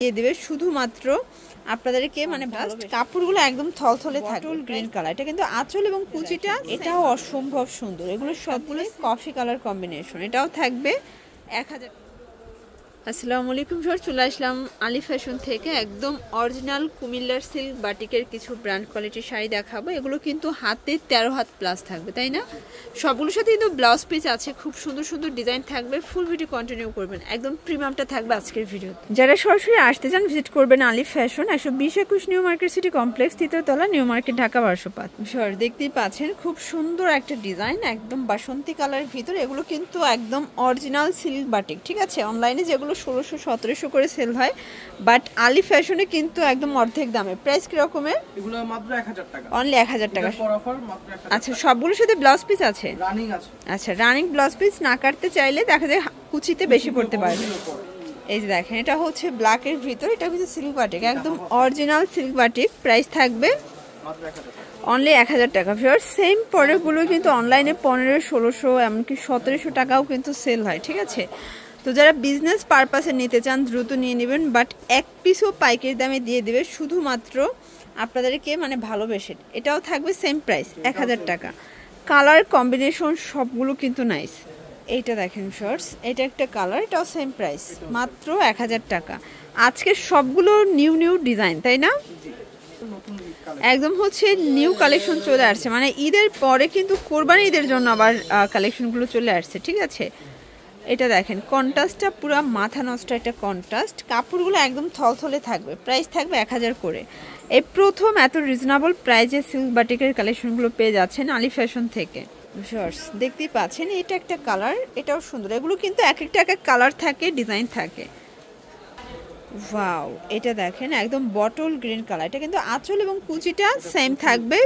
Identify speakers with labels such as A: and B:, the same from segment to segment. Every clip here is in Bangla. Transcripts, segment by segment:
A: দিয়ে দেবে শুধুমাত্র আপনাদেরকে মানে কাপড়গুলো একদম থলথলে থাকে গ্রিন কালার। এটা কিন্তু আঁচল এবং কুচিটা এটাও অসম্ভব সুন্দর। এগুলো সবগুলো কফি কালার কম্বিনেশন। এটাও থাকবে 1000। আসসালামু আলাইকুম স্যার, চলে আসলাম আলী ফ্যাশন থেকে। একদম অরিজিনাল কুমিল্লার সিল্ক বাটিকের কিছু ব্র্যান্ড কোয়ালিটির শাড়ি দেখাবো। এগুলো কিন্তু হাতে 13 হাত প্লাস থাকবে, তাই না? সবগুলোর সাথে কিন্তু ব্লাউজ পিস আছে, খুব সুন্দর সুন্দর ডিজাইন থাকবে। ফুল ভিডিও কন্টিনিউ করবেন, একদম প্রিমিয়ামটা থাকবে আজকের ভিডিও। যারা সরাসরি আসতে চান ভিজিট করবেন Ali fashion, 120-21 New Market City Complex, 3য় তলা, নিউ মার্কেট, ঢাকা 1205। স্যার দেখতেই পাচ্ছেন খুব সুন্দর একটা ডিজাইন, একদম বাসন্তী কালারের ভিতরে। এগুলো কিন্তু একদম অরিজিনাল সিল্ক বাটিক, ঠিক আছে? অনলাইনে যেগুলো 1600-1700 করে সেল হয়, বাট আলী ফ্যাশনে কিন্তু একদম অর্ধেক দামে। প্রাইস কি রকমের?
B: এগুলো মাত্র 1000 টাকা,
A: অনলি 1000 টাকা। আচ্ছা,
B: টাকা।
A: সবগুলোর সাথে ব্লাউজ পিস আছে?
B: রানিং আছে।
A: আচ্ছা, রানিং ব্লাউজ পিস না কাটতে চাইলে দেখা যায় কুচিতে বেশি পড়তে পারবে। এই যে দেখেন, এটা হচ্ছে ব্ল্যাকের ভিতর, এটা কিন্তু সিল্ক বাটিক, একদম অরিজিনাল সিল্ক বাটিক। প্রাইস থাকবে
B: মাত্র 1000 টাকা,
A: অনলি 1000 টাকা। ফিওর সেম প্রোডাক্টগুলো কিন্তু অনলাইনে 1500-1600 এমনকি 1700 টাকাও কিন্তু সেল হয়, ঠিক আছে? তো যারা বিজনেস পারপাসে নিতে চান দ্রুত নিয়ে নেবেন, বাট এক পিসও পাইকারি দামে দিয়ে দেবে শুধুমাত্র আপনাদেরকে মানে ভালোবেসে। এটাও থাকবে সেম প্রাইস 1000 টাকা। কালার কম্বিনেশন সবগুলো কিন্তু নাইস। এইটা দেখেন শর্টস, এটা একটা কালার, এটাও সেম প্রাইস মাত্র 1000 টাকা। আজকে সবগুলো নিউ নিউ ডিজাইন, তাই না? একদম হচ্ছে নিউ কালেকশন চলে আসছে, মানে ঈদের পরে কিন্তু কোরবানি ঈদের জন্য আবার কালেকশনগুলো চলে আসছে, ঠিক আছে? এটা দেখেন কন্ট্রাস্টটা পুরো মাথা নষ্ট একটা কন্ট্রাস্ট। কাপড়গুলো একদম থলথলে থাকবে। প্রাইস থাকবে 1000 করে। এই প্রথম এত রিজনেবল প্রাইসে সিল্ক বাটিকের কালেকশনগুলো পেয়ে যাচ্ছেন আলী ফ্যাশন থেকে। শর্টস দেখতেই পাচ্ছেন, এটা একটা কালার, এটাও সুন্দর। এগুলো কিন্তু এক একটা এক এক কালার থাকে, ডিজাইন থাকে। ওয়াও, এটা দেখেন একদম বটল গ্রিন কালার। এটা কিন্তু আঁচল এবং কুচিটা সেম থাকবে,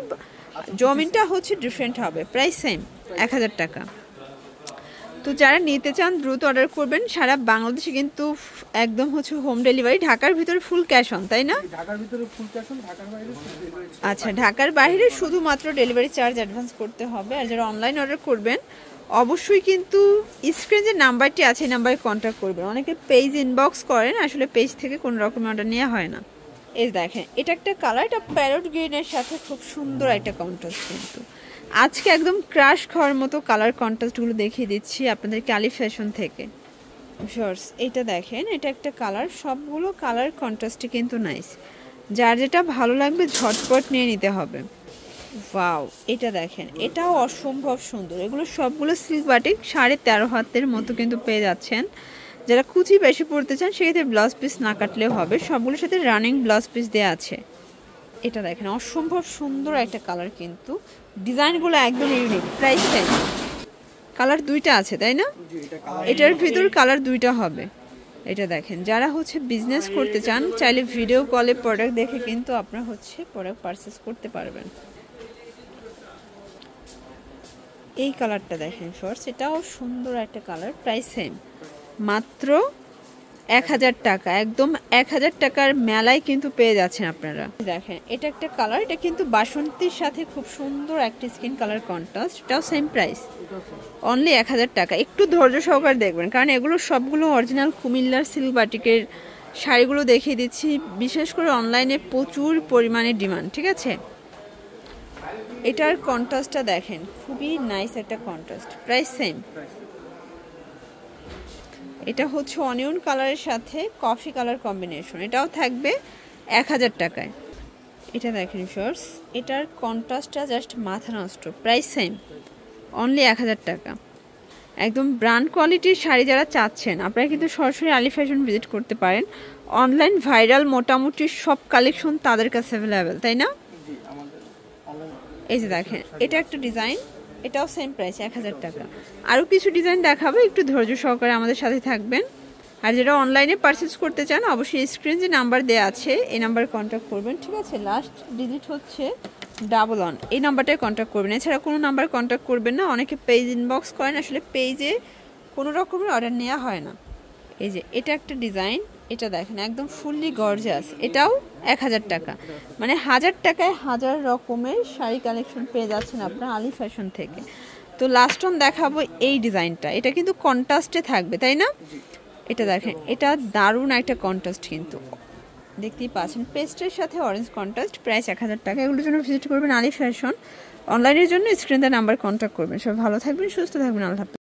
A: জমিনটা হচ্ছে ডিফারেন্ট হবে। প্রাইস সেম 1000 টাকা। তো যারা নিতে চান দ্রুত অর্ডার করবেন। সারা বাংলাদেশে কিন্তু একদম হচ্ছে হোম ডেলিভারি। ঢাকার ভিতরে ফুল ক্যাশ অন, তাই না?
B: ঢাকার ভিতরে ফুল ক্যাশ অন, ঢাকার বাইরে ডেলিভারি।
A: আচ্ছা, ঢাকার বাইরে শুধুমাত্র ডেলিভারি চার্জ অ্যাডভান্স করতে হবে। আর যারা অনলাইন অর্ডার করবেন অবশ্যই কিন্তু স্ক্রিনে যে নাম্বারটি আছে এই নাম্বারে কন্ট্যাক্ট করবেন। অনেকে পেজ ইনবক্স করেন, আসলে পেজ থেকে কোনো রকম অর্ডার নেওয়া হয় না। এই দেখেন, এটা একটা কালার, এটা প্যারট গ্রিনের সাথে খুব সুন্দর একটা কন্ট্রাস্ট। কিন্তু আজকে একদম ক্রাশ খাওয়ার মতো কালার কন্ট্রাস্টগুলো দেখিয়ে দিচ্ছি আপনাদেরকে আলী ফ্যাশন থেকে। শর্টস এটা দেখেন, এটা একটা কালার, সবগুলো কালার কন্ট্রাস্টে কিন্তু নাইস। যার যেটা ভালো লাগবে ঝটপট নিয়ে নিতে হবে। ওয়াও, এটা দেখেন, এটাও অসম্ভব সুন্দর। এগুলো সবগুলো সিল্ক বাটিক, 13.5 হাতের মতো কিন্তু পেয়ে যাচ্ছেন। যারা কুচি বেশি পড়তে চান সেক্ষেত্রে ব্লাউজ পিস না কাটলেও হবে। সবগুলোর সাথে রানিং ব্লাউজ পিস দেওয়া আছে। এটা দেখেন অসম্ভব সুন্দর একটা কালার, কিন্তু ডিজাইনগুলো একদম ইউনিক। Price same. কালার দুইটা আছে, তাই না? এটার ভিতর কালার দুইটা হবে। এটা দেখেন, যারা হচ্ছে বিজনেস করতে চান চাইলে ভিডিও কলে প্রোডাক্ট দেখে কিন্তু আপনারা হচ্ছে প্রোডাক্ট পারচেস করতে পারবেন। এই কালারটা দেখেন শর্টস, এটাও সুন্দর একটা কালার। প্রাইস সেম মাত্র 1000 টাকা। একদম 1000 টাকার মেলায় কিন্তু পেয়ে যাচ্ছেন আপনারা। দেখেন, এটা একটা কালার, এটা কিন্তু বাসন্তীর সাথে খুব সুন্দর একটা স্কিন কালার কন্ট্রাস্ট। এটাও সেম প্রাইস অনলি 1000 টাকা। একটু ধৈর্য সহকারে দেখবেন, কারণ এগুলো সবগুলো অরিজিনাল কুমিল্লার সিল্ক বাটিকের শাড়িগুলো দেখিয়ে দিচ্ছি। বিশেষ করে অনলাইনে প্রচুর পরিমাণে ডিমান্ড, ঠিক আছে? এটার কন্ট্রাস্টটা দেখেন, খুবই নাইস একটা কন্ট্রাস্ট। Price same. এটা হচ্ছে অনিয়ন কালারের সাথে কফি কালার কম্বিনেশন। এটাও থাকবে 1000 টাকায়। এটা দেখেন শর্টস, এটার কন্ট্রাস্টটা জাস্ট মাথা নষ্ট। প্রাইস সেম অনলি 1000 টাকা। একদম ব্র্যান্ড কোয়ালিটির শাড়ি যারা চাচ্ছেন আপনারা কিন্তু সরাসরি আলী ফ্যাশন ভিজিট করতে পারেন। অনলাইন ভাইরাল মোটামুটি সব কালেকশন তাদের কাছে অ্যাভেলেবেল, তাই না? এই যে দেখেন, এটা একটা ডিজাইন, এটাও সেম প্রাইস 1000 টাকা। আরও কিছু ডিজাইন দেখাবো, একটু ধৈর্য সহকারে আমাদের সাথে থাকবেন। আর যারা অনলাইনে পারচেস করতে চান অবশ্যই স্ক্রিন যে নাম্বার দেওয়া আছে এই নাম্বারে কন্ট্যাক্ট করবেন, ঠিক আছে? লাস্ট ডিজিট হচ্ছে 11, এই নাম্বারটায় কন্ট্যাক্ট করবেন। এছাড়া কোনো নাম্বার কন্ট্যাক্ট করবেন না। অনেকে পেজ ইনবক্স করেন, আসলে পেজে কোনো রকমের অর্ডার নেওয়া হয় না। এই যে এটা একটা ডিজাইন, এটা দেখেন একদম ফুললি গর্জিয়াস। এটাও 1000 টাকা। মানে 1000 টাকায় 1000 রকমের শাড়ি কালেকশন পেয়ে যাচ্ছেন আপনার আলী ফ্যাশন থেকে। তো লাস্ট অন দেখাবো এই ডিজাইনটা, এটা কিন্তু কন্ট্রাস্টে থাকবে, তাই না? এটা দেখেন, এটা দারুণ একটা কন্ট্রাস্ট, কিন্তু দেখতেই পাচ্ছেন পেস্টের সাথে অরেঞ্জ কন্ট্রাস্ট, প্রাইস 1000 টাকা। এগুলোর জন্য ভিজিট করবেন আলী ফ্যাশন। অনলাইনের জন্য স্ক্রিনে নাম্বার কন্ট্যাক্ট করবেন। সবাই ভালো থাকবেন, সুস্থ থাকবেন, আল্লাহ হাফেজ।